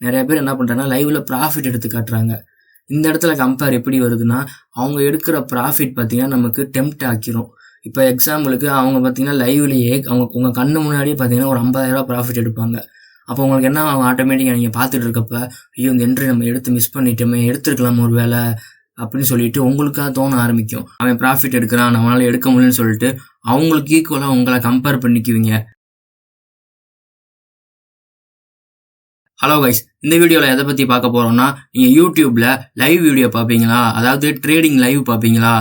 நிறைய பேர் என்ன பண்ணுறாங்கன்னா லைவில் ப்ராஃபிட் எடுத்து காட்டுறாங்க. இந்த இடத்துல கம்பேர் எப்படி வருதுன்னா, அவங்க எடுக்கிற ப்ராஃபிட் பார்த்தீங்கன்னா நமக்கு டெம்ப்ட் ஆக்கிரும். இப்போ எக்ஸாம்பிளுக்கு அவங்க பார்த்தீங்கன்னா லைவ்லேயே உங்கள் கண்ணு முன்னாடியே பார்த்தீங்கன்னா ஒரு 50,000 ப்ராஃபிட் எடுப்பாங்க. அப்போ உங்களுக்கு என்ன அவங்க ஆட்டோமேட்டிக்காக நீங்கள் பார்த்துட்டு இருக்கப்ப, ஐயோ இந்த என்ட்ரி நம்ம எடுத்து மிஸ் பண்ணிட்டோமே, எடுத்துருக்கலாம் ஒரு வேலை அப்படின்னு சொல்லிட்டு உங்களுக்காக தோண ஆரம்பிக்கும். அவன் ப்ராஃபிட் எடுக்கிறான், நம்மளால எடுக்க முடியும்னு சொல்லிட்டு அவங்களுக்கு ஈக்குவலாக உங்களை கம்பேர் பண்ணிக்குவீங்க. ஹலோ கைஸ், இந்த வீடியோவில் எதை பற்றி பார்க்க போகிறோம்னா, நீங்கள் யூடியூப்பில் லைவ் வீடியோ பார்ப்பீங்களா, அதாவது ட்ரேடிங் லைவ் பார்ப்பீங்களா?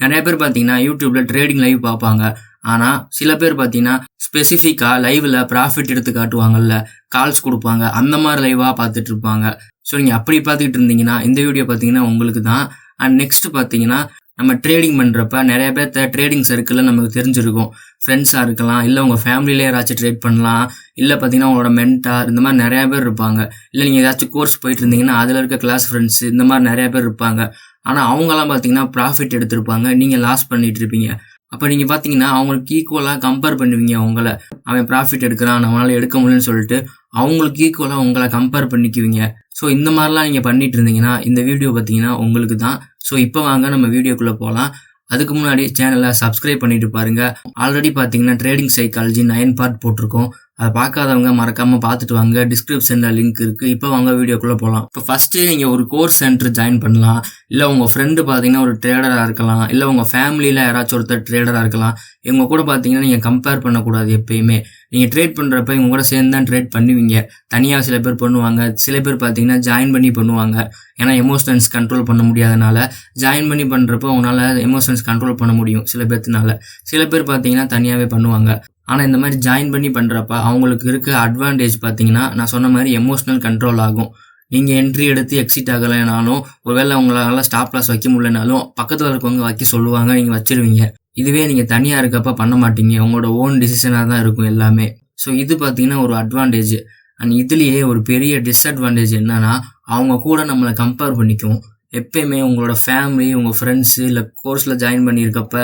நிறைய பேர் பார்த்தீங்கன்னா யூடியூப்பில் ட்ரேடிங் லைவ் பார்ப்பாங்க. ஆனால் சில பேர் பார்த்தீங்கன்னா ஸ்பெசிஃபிக்காக லைவில் ப்ராஃபிட் எடுத்து காட்டுவாங்கல்ல, கால்ஸ் கொடுப்பாங்க, அந்த மாதிரி லைவாக பார்த்துட்டு இருப்பாங்க. ஸோ நீங்கள் அப்படி பார்த்துக்கிட்டு இருந்தீங்கன்னா இந்த வீடியோ பார்த்தீங்கன்னா உங்களுக்கு தான். அண்ட் நெக்ஸ்ட் பார்த்தீங்கன்னா நம்ம ட்ரேடிங் பண்ணுறப்ப நிறைய பேர்த்த ட்ரேடிங் சர்க்கிளில் நமக்கு தெரிஞ்சிருக்கும். ஃப்ரெண்ட்ஸாக இருக்கலாம், இல்லை உங்கள் ஃபேமிலியிலே யாராச்சும் ட்ரேட் பண்ணலாம், இல்லை பார்த்தீங்கன்னா உங்களோட மென்டார், இந்த மாதிரி நிறையா பேர் இருப்பாங்க. இல்லை நீங்கள் ஏதாச்சும் கோர்ஸ் போயிட்டு இருந்தீங்கன்னா அதில் இருக்க கிளாஸ் ஃப்ரெண்ட்ஸ், இந்த மாதிரி நிறையா பேர் இருப்பாங்க. ஆனால் அவங்களாம் பார்த்தீங்கன்னா ப்ராஃபிட் எடுத்திருப்பாங்க, நீங்கள் லாஸ் பண்ணிட்டு இருப்பீங்க. அப்போ நீங்கள் பார்த்தீங்கன்னா அவங்களுக்கு ஈக்குவலாக கம்பேர் பண்ணுவீங்க. உங்களை அவன் ப்ராஃபிட் எடுக்கிறான், நம்மளால எடுக்க முடியும்னு சொல்லிட்டு அவங்களுக்கு ஈக்குவலாக உங்களை கம்பேர் பண்ணிக்குவீங்க. ஸோ இந்த மாதிரிலாம் நீங்கள் பண்ணிட்டு இருந்தீங்கன்னா இந்த வீடியோ பார்த்தீங்கன்னா உங்களுக்கு தான். ஸோ இப்போ வாங்க நம்ம வீடியோக்குள்ளே போகலாம். அதுக்கு முன்னாடி சேனலை சப்ஸ்கிரைப் பண்ணிட்டு பாருங்க. ஆல்ரெடி பார்த்தீங்கன்னா ட்ரேடிங் சைக்காலஜி 9 பார்ட் போட்டிருக்கோம். அதை பார்க்காதவங்க மறக்காமல் பார்த்துட்டு வாங்க. டிஸ்கிரிப்ஷனில் லிங்க் இருக்குது. இப்போ வாங்க வீடியோக்குள்ளே போகலாம். இப்போ ஃபஸ்ட்டு நீங்கள் ஒரு கோர்ஸ் சென்டர் ஜாயின் பண்ணலாம். இல்லை உங்கள் ஃப்ரெண்டு பார்த்தீங்கன்னா ஒரு ட்ரேடராக இருக்கலாம், இல்லை உங்கள் ஃபேமிலியில் யாராச்சும் ஒருத்தர் ட்ரேடராக இருக்கலாம். இவங்க கூட பார்த்தீங்கன்னா நீங்கள் கம்பேர் பண்ணக்கூடாது. எப்பயுமே நீங்கள் ட்ரேட் பண்ணுறப்ப இவங்க கூட சேர்ந்து தான் ட்ரேட் பண்ணுவீங்க. தனியாக சில பேர் பண்ணுவாங்க, சில பேர் பார்த்தீங்கன்னா ஜாயின் பண்ணி பண்ணுவாங்க. ஏன்னா எமோஷன்ஸ் கண்ட்ரோல் பண்ண முடியாதனால ஜாயின் பண்ணி பண்ணுறப்போ அவங்களால எமோஷன்ஸ் கண்ட்ரோல் பண்ண முடியும் சில பேர்த்துனால. சில பேர் பார்த்தீங்கன்னா தனியாகவே பண்ணுவாங்க. ஆனால் இந்த மாதிரி ஜாயின் பண்ணி பண்ணுறப்ப அவங்களுக்கு இருக்க அட்வான்டேஜ் பார்த்தீங்கன்னா நான் சொன்ன மாதிரி எமோஷனல் கண்ட்ரோல் ஆகும். நீங்கள் என்ட்ரி எடுத்து எக்ஸிட் ஆகலைனாலும், ஒருவேளை உங்களால் ஸ்டாப் லாஸ் வைக்க முடியலனாலும் பக்கத்தில் இருக்கவங்க வைக்க சொல்லுவாங்க, நீங்கள் வச்சிருவீங்க. இதுவே நீங்கள் தனியாக இருக்கப்ப பண்ண மாட்டீங்க, உங்களோட ஓன் டிசிஷனாக தான் இருக்கும் எல்லாமே. ஸோ இது பார்த்தீங்கன்னா ஒரு அட்வான்டேஜ். அண்ட் இதுலேயே ஒரு பெரிய டிஸ்அட்வான்டேஜ் என்னன்னா, அவங்க கூட நம்மளை கம்பேர் பண்ணிக்கும். எப்பயுமே உங்களோட ஃபேமிலி, உங்கள் ஃப்ரெண்ட்ஸு, இல்லை கோர்ஸில் ஜாயின் பண்ணியிருக்கப்ப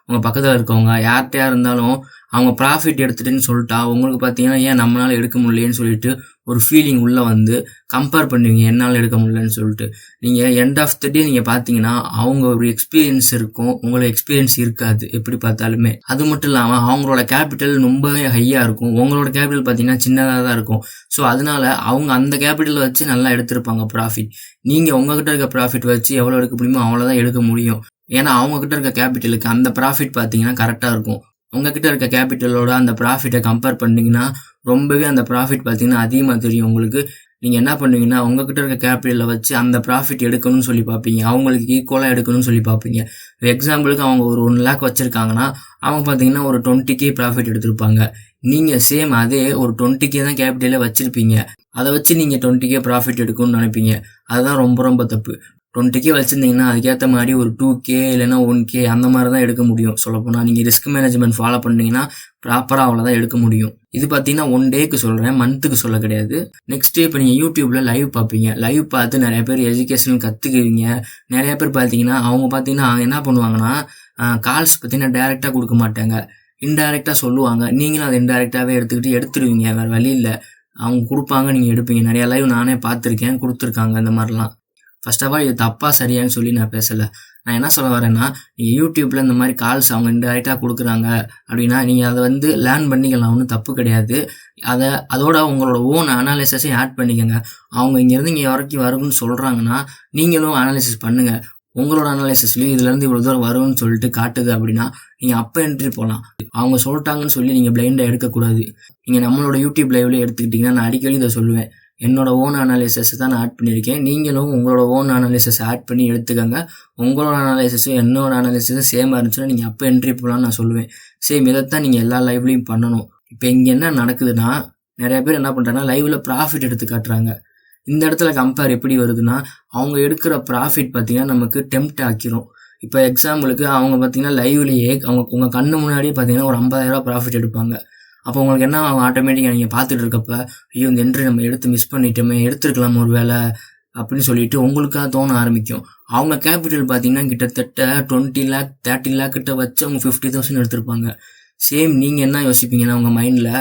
உங்கள் பக்கத்தில் இருக்கவங்க யார்கிட்டையா இருந்தாலும் அவங்க ப்ராஃபிட் எடுத்துட்டுன்னு சொல்லிட்டா உங்களுக்கு பார்த்தீங்கன்னா ஏன் நம்மளால் எடுக்க முடியலன்னு சொல்லிட்டு ஒரு ஃபீலிங் உள்ளே வந்து கம்பேர் பண்ணுவீங்க, என்னால் எடுக்க முடியலன்னு சொல்லிட்டு. நீங்கள் எண்ட் ஆஃப் த டே நீங்கள் பார்த்தீங்கன்னா அவங்க ஒரு எக்ஸ்பீரியன்ஸ் இருக்கும், உங்களோட எக்ஸ்பீரியன்ஸ் இருக்காது எப்படி பார்த்தாலுமே. அது மட்டும் இல்லாமல் அவங்களோட கேபிட்டல் ரொம்பவே ஹையாக இருக்கும், உங்களோட கேபிட்டல் பார்த்தீங்கன்னா சின்னதாக தான் இருக்கும். ஸோ அதனால அவங்க அந்த கேபிட்டல் வச்சு நல்லா எடுத்திருப்பாங்க ப்ராஃபிட். நீங்கள் உங்ககிட்ட இருக்க ப்ராஃபிட் வச்சு எவ்வளோ எடுக்க முடியுமோ அவ்வளோதான் எடுக்க முடியும். ஏன்னா அவங்கக்கிட்ட இருக்க கேபிட்டலுக்கு அந்த ப்ராஃபிட் பார்த்தீங்கன்னா கரெக்டாக இருக்கும். உங்ககிட்ட இருக்க கேபிட்டலோட அந்த ப்ராஃபிட்டை கம்பேர் பண்ணிங்கன்னா ரொம்பவே அந்த ப்ராஃபிட் பார்த்தீங்கன்னா அதிகமாக தெரியும் உங்களுக்கு. நீங்கள் என்ன பண்ணுவீங்கன்னா உங்ககிட்ட இருக்க கேபிட்டலை வச்சு அந்த ப்ராஃபிட் எடுக்கணும்னு சொல்லி பார்ப்பீங்க, அவங்களுக்கு ஈக்குவலாக எடுக்கணும்னு சொல்லி பார்ப்பீங்க. எக்ஸாம்பிளுக்கு அவங்க ஒரு 1 lakh வச்சுருக்காங்கன்னா அவங்க பார்த்தீங்கன்னா ஒரு 20K ப்ராஃபிட் எடுத்திருப்பாங்க. நீங்கள் சேம் அதே ஒரு 20K தான் கேபிட்டலே வச்சுருப்பீங்க. அதை வச்சு நீங்கள் 20K ப்ராஃபிட் எடுக்கணும்னு நினைப்பீங்க. அதுதான் ரொம்ப ரொம்ப தப்பு. 20K வச்சுருந்தீங்கன்னா அதுக்கேற்ற மாதிரி ஒரு 2K இல்லைன்னா 1K அந்த மாதிரி தான் எடுக்க முடியும். சொல்லப்போனால் நீங்கள் ரிஸ்க் மேனேஜ்மெண்ட் ஃபாலோ பண்ணிங்கன்னா ப்ராப்பராக அவ்வளோதான் எடுக்க முடியும். இது பார்த்தீங்கன்னா 1 டேக்கு சொல்கிறேன், மந்த்துக்கு சொல்ல கிடையாது. நெக்ஸ்ட் டே இப்போ நீங்கள் யூடியூப்பில் லைவ் பார்ப்பீங்க. லைவ் பார்த்து நிறைய பேர் எஜுகேஷன் கற்றுக்குவீங்க. நிறைய பேர் பார்த்தீங்கன்னா அவங்க பார்த்தீங்கன்னா என்ன பண்ணுவாங்கன்னா கால்ஸ் பார்த்தீங்கன்னா டைரெக்டாக கொடுக்க மாட்டாங்க, இன்டைரக்டாக சொல்லுவாங்க. நீங்களும் அதை இன்டைரக்டாகவே எடுத்துருவீங்க, வேறு வழி இல்லை. அவங்க கொடுப்பாங்க, நீங்கள் எடுப்பீங்க. நிறையா லைவ் நானே பார்த்துருக்கேன், கொடுத்துருக்காங்க இந்த மாதிரிலாம். ஃபர்ஸ்ட் ஆஃப் ஆல் இது தப்பாக சரியான்னு சொல்லி நான் பேசலை. நான் என்ன சொல்ல வரேன்னா, நீங்கள் யூடியூப்பில் இந்த மாதிரி கால்ஸ் அவங்க இன்டெரக்டாக கொடுக்குறாங்க அப்படின்னா நீங்கள் அதை வந்து லேர்ன் பண்ணிக்கலாம், ஒன்றும் தப்பு கிடையாது. அதோட உங்களோட ஓன் அனாலிசிஸையும் ஆட் பண்ணிக்கோங்க. அவங்க இங்கேருந்து இங்கே வரைக்கும் வரும்னு சொல்கிறாங்கன்னா நீங்களும் அனாலிசிஸ் பண்ணுங்கள். உங்களோட அனாலிசிஸ்லையும் இதுலேருந்து இவ்வளோ தூரம் வரும்னு சொல்லிட்டு காட்டுது அப்படின்னா நீங்கள் அப்போ என்ட்ரி போகலாம். அவங்க சொல்லிட்டாங்கன்னு சொல்லி நீங்கள் பிளைண்டாக எடுக்கக்கூடாது. நீங்கள் நம்மளோட யூடியூப் லைவ்லேயே எடுத்துக்கிட்டிங்கன்னா நான் அடிக்கடி இதை சொல்லுவேன், என்னோட ஓன் அனாலிசிஸ் தான் நான் ஆட் பண்ணியிருக்கேன். நீங்களும் உங்களோட ஓன் அனாலிசிஸ் ஆட் பண்ணி எடுத்துக்கோங்க. உங்களோட அனாலிசிஸும் என்னோட அனாலிசிஸும் சேமாக இருந்துச்சுன்னா நீங்கள் அப்போ என்ட்ரி போகலான்னு நான் சொல்லுவேன். சேம் இதைத்தான் நீங்கள் எல்லா லைவ்லையும் பண்ணணும். இப்போ இங்கே என்ன நடக்குதுன்னா, நிறைய பேர் என்ன பண்ணுறாங்கன்னா லைவில் ப்ராஃபிட் எடுத்து காட்டுறாங்க. இந்த இடத்துல கம்பேர் எப்படி வருதுன்னா, அவங்க எடுக்கிற ப்ராஃபிட் பார்த்தீங்கன்னா நமக்கு டெம்ப்ட் ஆக்கிரும். இப்போ எக்ஸாம்பிளுக்கு அவங்க பார்த்தீங்கன்னா லைவ்லேயே உங்கள் கண்ணு முன்னாடியே பார்த்தீங்கன்னா ஒரு 50,000 ப்ராஃபிட் எடுப்பாங்க. அப்போ உங்களுக்கு என்ன அவங்க ஆட்டோமேட்டிக்காக நீங்கள் பார்த்துட்டு இருக்கப்ப, ஐயோ இந்த என்ட்ரி நம்ம எடுத்து மிஸ் பண்ணிட்டோமே, எடுத்துருக்கலாம் ஒரு வேலை அப்படின்னு சொல்லிட்டு உங்களுக்காக தோண ஆரம்பிக்கும். அவங்க கேபிட்டல் பார்த்தீங்கன்னா கிட்டத்தட்ட 20 lakh 30 lakh கிட்ட வச்சு அவங்க 50,000 எடுத்திருப்பாங்க. சேம் நீங்கள் என்ன யோசிப்பீங்கன்னா உங்கள் மைண்டில்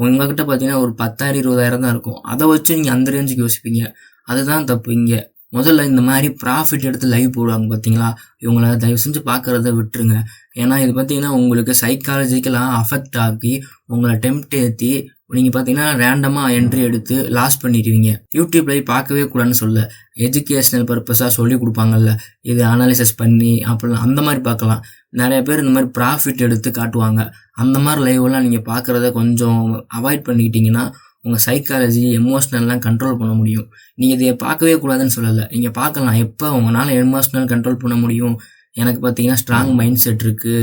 உங்ககிட்ட பார்த்தீங்கன்னா ஒரு 10,000 20,000 தான் இருக்கும். அதை வச்சு நீங்கள் அந்த ரேஞ்சுக்கு யோசிப்பீங்க. அதுதான் தப்பு இங்கே. முதல்ல இந்த மாதிரி ப்ராஃபிட் எடுத்து லைவ் போடுவாங்க பார்த்தீங்களா, இவங்கள தயவு செஞ்சு பார்க்குறத விட்டுருங்க. ஏன்னா இது பார்த்தீங்கன்னா உங்களுக்கு சைக்காலஜிக்கலாக அஃபெக்ட் ஆகி உங்களை டெம்ப்ட் ஏற்றி நீங்கள் பார்த்தீங்கன்னா ரேண்டமாக என்ட்ரி எடுத்து லாஸ் பண்ணிடுவீங்க. யூடியூப் லைவ் பார்க்கவே கூடாதுன்னு சொல்ல, எஜுகேஷ்னல் பர்பஸாக சொல்லி கொடுப்பாங்கல்ல, இது அனாலிசிஸ் பண்ணி அப்படிலாம் அந்த மாதிரி பார்க்கலாம். நிறைய பேர் இந்த மாதிரி ப்ராஃபிட் எடுத்து காட்டுவாங்க. அந்த மாதிரி லைவெல்லாம் நீங்கள் பார்க்குறத கொஞ்சம் அவாய்ட் பண்ணிக்கிட்டிங்கன்னா உங்கள் சைக்காலஜி எமோஷ்னல்லாம் கண்ட்ரோல் பண்ண முடியும். நீங்கள் இதை பார்க்கவே கூடாதுன்னு சொல்லலை, நீங்கள் பார்க்கலாம். எப்போ உங்களால் எமோஷ்னல் கண்ட்ரோல் பண்ண முடியும்? எனக்கு பார்த்தீங்கன்னா ஸ்ட்ராங் மைண்ட் செட் இருக்குது.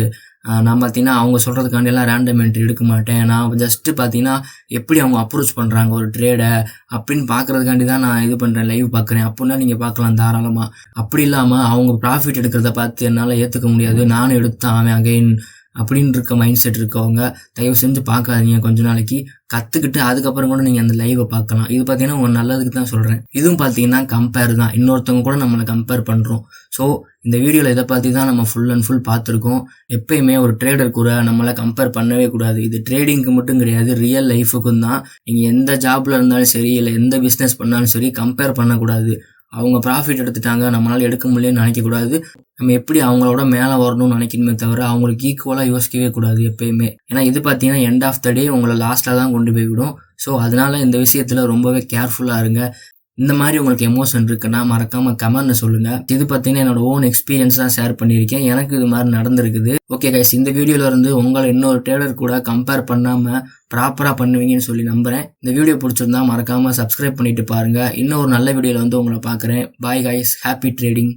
நான் பார்த்தீங்கன்னா அவங்க சொல்கிறதுக்காண்டியெல்லாம் ரேண்டம் என்ட்ரி எடுக்க மாட்டேன். நான் ஜஸ்ட்டு பார்த்தீங்கன்னா எப்படி அவங்க அப்ரோச் பண்ணுறாங்க ஒரு ட்ரேடை அப்படின்னு பார்க்குறதுக்காண்டி தான் நான் இது பண்ணுறேன், லைவ் பார்க்குறேன் அப்படின்னா நீங்கள் பார்க்கலாம் தாராளமாக. அப்படி இல்லாமல் அவங்க ப்ராஃபிட் எடுக்கிறத பார்த்து என்னால் ஏற்றுக்க முடியாது, நானும் எடுத்தான் அவன் அகைன் அப்படின்னு இருக்க மைண்ட் செட் இருக்கவங்க தயவு செஞ்சு பார்க்காதீங்க. கொஞ்ச நாளைக்கு கற்றுக்கிட்டு அதுக்கப்புறம் கூட நீங்கள் அந்த லைவை பார்க்கலாம். இது பார்த்தீங்கன்னா உங்கள் நல்லதுக்கு தான் சொல்கிறேன். இதுவும் பார்த்தீங்கன்னா கம்பேர் தான், இன்னொருத்தவங்க கூட நம்மளை கம்பேர் பண்ணுறோம். ஸோ இந்த வீடியோவில் இதை பற்றி தான் நம்ம ஃபுல் அண்ட் ஃபுல் பார்த்துருக்கோம். எப்பயுமே ஒரு ட்ரேடர் கூட நம்மளை கம்பேர் பண்ணவே கூடாது. இது ட்ரேடிங்க்கு மட்டும் கிடையாது, ரியல் லைஃபுக்கும் தான். நீங்கள் எந்த ஜாபில் இருந்தாலும் சரி, இல்லை எந்த பிஸ்னஸ் பண்ணாலும் சரி, கம்பேர் பண்ணக்கூடாது. அவங்க ப்ராஃபிட் எடுத்துட்டாங்க, நம்மளால் எடுக்க முடியலன்னு நினைக்கக்கூடாது. நம்ம எப்படி அவங்களோட மேலே வரணும்னு நினைக்கணுமே தவிர அவங்களுக்கு ஈக்குவலாக யோசிக்கவே கூடாது எப்பயுமே. ஏன்னா இது பார்த்தீங்கன்னா எண்ட் ஆஃப் த டே உங்களை லாஸ்ட்டாக தான் கொண்டு போய் விடும். ஸோ அதனால இந்த விஷயத்தில் ரொம்பவே கேர்ஃபுல்லாக இருங்க. இந்த மாதிரி உங்களுக்கு எமோஷன் இருக்குன்னா மறக்காமல் கமெண்ட்னு சொல்லுங்கள். இது பார்த்தீங்கன்னா என்னோட ஓன் எக்ஸ்பீரியன்ஸ் தான் ஷேர் பண்ணியிருக்கேன். எனக்கு இது மாதிரி நடந்திருக்குது. ஓகே கைஸ், இந்த வீடியோவில் இருந்து உங்களை இன்னொரு ட்ரேடர் கூட கம்பேர் பண்ணாமல் ப்ராப்பராக பண்ணுவீங்கன்னு சொல்லி நம்புகிறேன். இந்த வீடியோ பிடிச்சிருந்தா மறக்காமல் சப்ஸ்கிரைப் பண்ணிட்டு பாருங்கள். இன்னும் ஒரு நல்ல வீடியோவில் வந்து உங்களை பார்க்குறேன். Bye guys, happy trading.